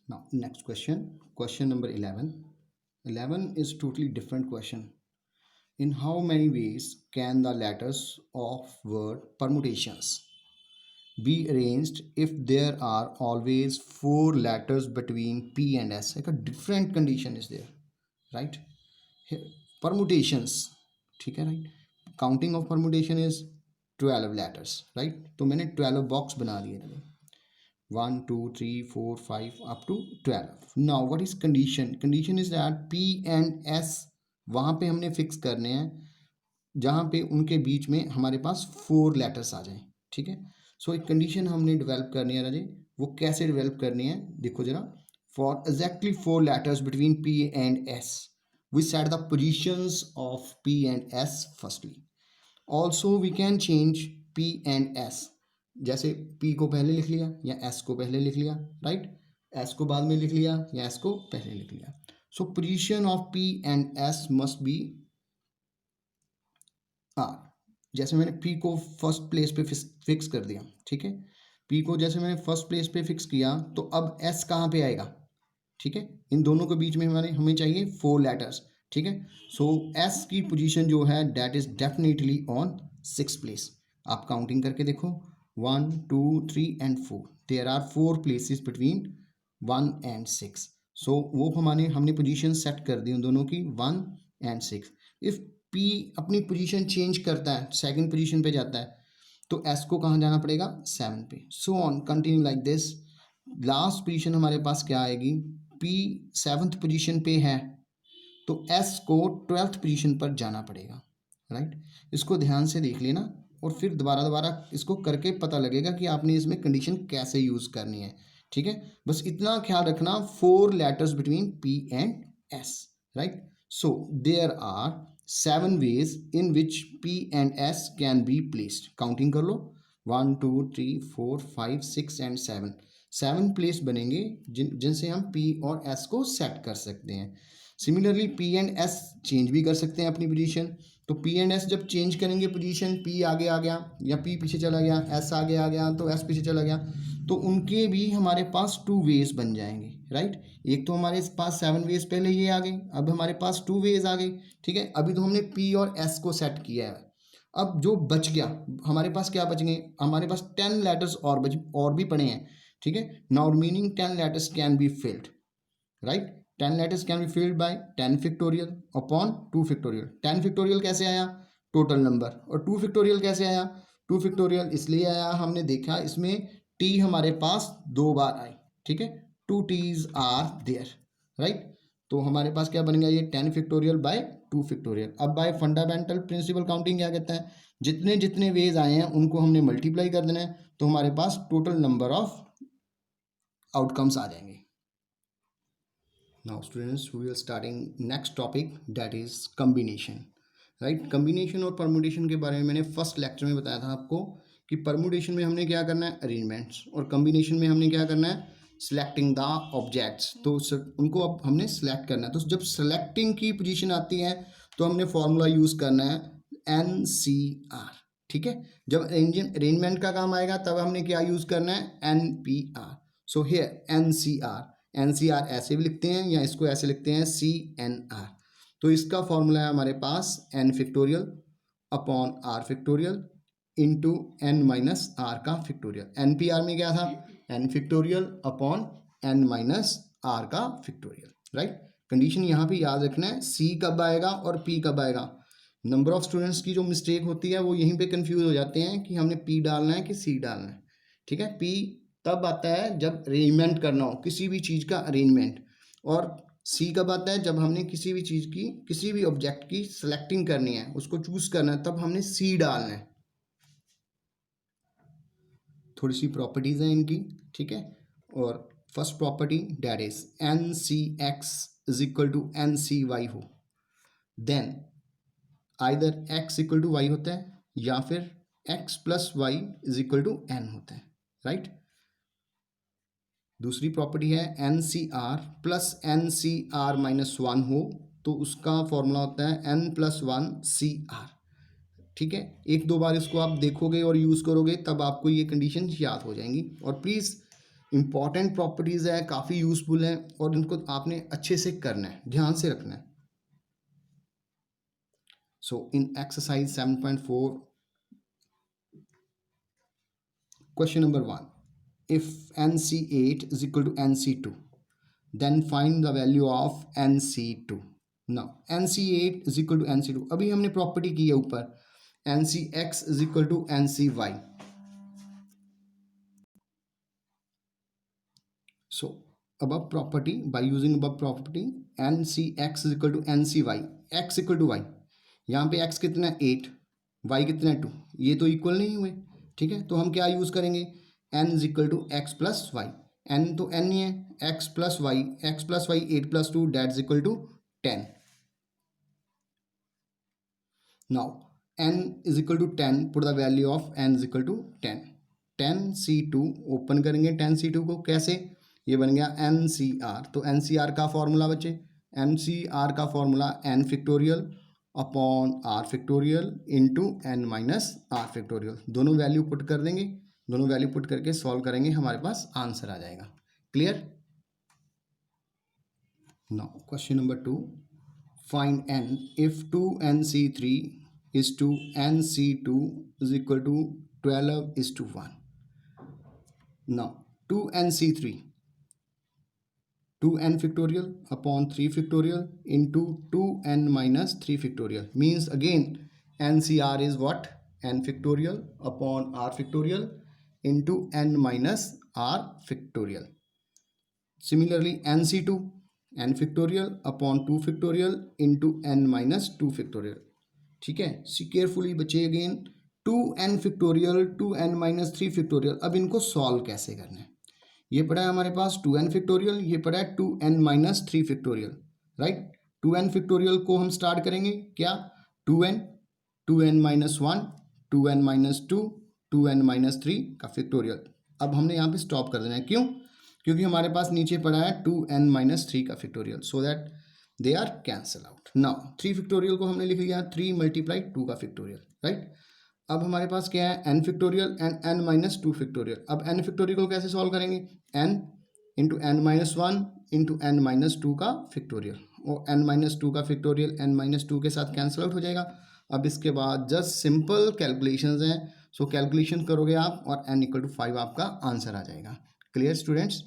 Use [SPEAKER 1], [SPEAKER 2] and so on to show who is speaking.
[SPEAKER 1] Now, next question, question number 11. 11 is totally different question. In how many ways can the letters of word permutations be arranged if there are always four letters between P and S? Like a different condition is there, right? Here, permutations, ठीक है, right? Counting of permutation is 12 letters, right? तो मैंने 12 box बना दिए, 1 2 3 4 5 up to 12. Now what is condition? Condition is that P and S वहाँ पे हमने fix करने हैं जहाँ पे उनके बीच में हमारे पास 4 लेटर्स आ जाएं, ठीक है। सो एक कंडीशन हमने डेवलप करनी है राजे, वो कैसे डेवलप करनी है देखो जरा। For exactly 4 letters between P and S we set the positions of P and S firstly. Also we can change P and S, जैसे P को पहले लिख लिया या S को पहले लिख लिया, राइट, S को बाद में लिख लिया या S को पहले लिख लिया। So position of P and S must be R. जैसे मैंने P को फर्स्ट प्लेस पे फिक्स कर दिया, ठीक है, P को जैसे मैंने फर्स्ट प्लेस पे फिक्स किया तो अब S कहाँ पे आएगा, ठीक है, इन दोनों के बीच में हमें चाहिए 4 लेटर्स, ठीक है। सो S की पोजीशन जो है that is definitely on 6 place. आप काउंटिंग करके देखो 1 2 3 and 4, there are 4 places between 1 and 6। So वो हमने पोजीशन सेट कर दी उन दोनों की 1 एंड 6। इफ P अपनी पोजीशन चेंज करता है, सेकंड पोजीशन पे जाता है, तो S को कहाँ जाना पड़ेगा, 7 पे। So on continue like this. Last position हमारे पास क्या आएगी, P 7th पोजीशन पे है तो S को 12th पोजीशन पर जाना पड़ेगा, राइट। इसको ध्यान से देख लेना और फिर दोबारा इसको करके पता लगेगा कि आपने इसमें कंडीशन कैसे यूज करनी है, ठीक है। बस इतना ख्याल रखना 4 letters between P and S, right. So there are 7 ways in which P and S can be placed. Counting कर लो 1 2 3 4 5 6 एंड 7 प्लेस बनेंगे जिनसे हम P और S को सेट कर सकते हैं। Similarly P and S change भी कर सकते हैं अपनी पोजीशन। तो P एंड S जब चेंज करेंगे पोजीशन, P आगे आ गया या P पीछे चला गया, S आगे आ गया तो S पीछे चला गया, तो उनके भी हमारे पास 2 वेज बन जाएंगे, राइट। एक तो हमारे पास 7 वेज पहले ये आ गए, अब हमारे पास 2 वेज आ गए, ठीक है। अभी तो हमने P और S को सेट किया है। अब जो बच गया हमारे पास, क्या बच गए, हमारे पास 10 लेटर्स और भी पड़े हैं, ठीक है। Now meaning 10 letters can be filled, right. 10 letters can be filled by 10 factorial upon 2 factorial। 10 factorial कैसे आया, टोटल नंबर, और 2 factorial कैसे आया, 2 factorial इसलिए आया, हमने देखा इसमें t हमारे पास 2 बार आई, ठीक है, 2 t's आर देयर, राइट। तो हमारे पास क्या बन गया, ये 10 factorial by 2 factorial। अब बाय फंडामेंटल प्रिंसिपल काउंटिंग क्या कहता है, जितने जितने वेज आए हैं उनको हमने मल्टीप्लाई कर देना है, तो हमारे पास टोटल नंबर ऑफ आउटकम्स आ जाएंगे। Now students, we will starting next topic, that is combination, right। combination और permutation के बारे में मैंने फर्स्ट लेक्चर में बताया था आपको कि permutation में हमने क्या करना है, अरेंजमेंट्स, और combination में हमने क्या करना है, selecting the objects। तो उनको अब हमने select करना है। तो जब selecting की पोजीशन आती है तो हमने फॉर्मूला यूज करना है NCR, ठीक है। जब अरेंजमेंट का काम आएगा तब हमने क्या यूज करना है, NPR। सो हियर NCR ऐसे भी लिखते हैं या इसको ऐसे लिखते हैं CNR। तो इसका फॉर्मूला है हमारे पास n factorial upon r factorial into n minus r का फैक्टोरियल। NPR में क्या था, n factorial upon n minus r का फैक्टोरियल, राइट। कंडीशन यहाँ पे याद रखना है, C कब आएगा और P कब आएगा। नंबर ऑफ स्टूडेंट्स की जो मिस्टेक होती है वो यहीं पे कंफ्यूज हो जाते हैं कि हमने P डालना है कि C डालना है, ठीक है। P तब आता है जब अरेंजमेंट करना हो, किसी भी चीज़ का अरेंजमेंट, और C कब आता है जब हमने किसी भी चीज़ की, किसी भी ऑब्जेक्ट की सिलेक्टिंग करनी है, उसको चूज करना है, तब हमने C डालना है। थोड़ी सी प्रॉपर्टीज हैं इनकी, ठीक है। और first property that is NCX is equal to NCY हो, then either X equal to Y होता है या फिर X plus Y is equal to N होता है, राइट। दूसरी प्रॉपर्टी है NCR प्लस NCR माइनस 1 हो तो उसका फॉर्मूला होता है N प्लस 1 CR, ठीक है। एक दो बार इसको आप देखोगे और यूज़ करोगे तब आपको ये कंडीशन याद हो जाएंगी। और प्लीज़ इंपॉर्टेंट प्रॉपर्टीज़ है, काफ़ी यूजफुल है और इनको आपने अच्छे से करना है, ध्यान से रखना है. So in exercise 7.4, question number 1, if NC8 is equal to NC2, then find the value of NC2. now NC8 is equal to NC2, अभी हमने प्रॉपर्टी की है ऊपर NCX is equal to NCY. so above property, by using above property, NCX is equal to NCY, X equal to Y. यहाँ पे x कितना है 8, y कितना है 2, ये तो इक्वल नहीं हुए. ठीक है, तो हम क्या यूज़ करेंगे, n is equal to x plus y. n तो n ही है, x plus y 8 plus 2 that is equal to 10. Now n is equal to 10, put the value of n is equal to 10. 10c2 open करेंगे, 10c2 को कैसे, ये बन गया NCR. तो NCR का फॉर्मूला बच्चे, NCR का formula n factorial upon r factorial into n minus r factorial. दोनों वैल्यू पुट कर देंगे, दोनों वैल्यू पुट करके सॉल्व करेंगे, हमारे पास आंसर आ जाएगा. Clear. Now question number 2, find n if 2nc3 is to nc2 is equal to 12 is to 1. now 2nc3, 2n factorial upon 3 factorial into 2n minus 3 factorial means again NCR is what, n factorial upon r factorial into n minus r factorial. Similarly NC2, n factorial upon 2 factorial into n minus 2 factorial. ठीक है, see carefully बच्चे, again 2n factorial 2n minus 3 factorial. अब इनको solve कैसे करना है, ये पड़ा है हमारे पास 2n फैक्टोरियल, ये पड़ा है 2n minus 3 factorial. Right, 2n factorial को हम स्टार्ट करेंगे क्या, 2n minus 1, 2n minus 2, 2n minus 3 का फैक्टोरियल. अब हमने यहाँ पे स्टॉप कर देना है, क्यों, क्योंकि हमारे पास नीचे पड़ा है 2n माइनस 3 का factorial, so that they are cancel out. Now 3 factorial को हमने लिख लिया 3 मल्टीप्लाई 2 का फैक्टोरियल. राइट, अब हमारे पास क्या है, n factorial and n minus 2 factorial. अब n फैक्टोरियल को कैसे सॉल्व करेंगे, n into n minus 1 into n minus 2 का फैक्टोरियल, और n माइनस 2 का फैक्टोरियल n माइनस 2 के साथ कैंसिल आउट हो जाएगा. अब इसके बाद जस्ट सिंपल कैलकुलेशंस हैं, सो कैलकुलेशन करोगे आप और n इक्वल टू 5 आपका आंसर आ जाएगा. Clear students.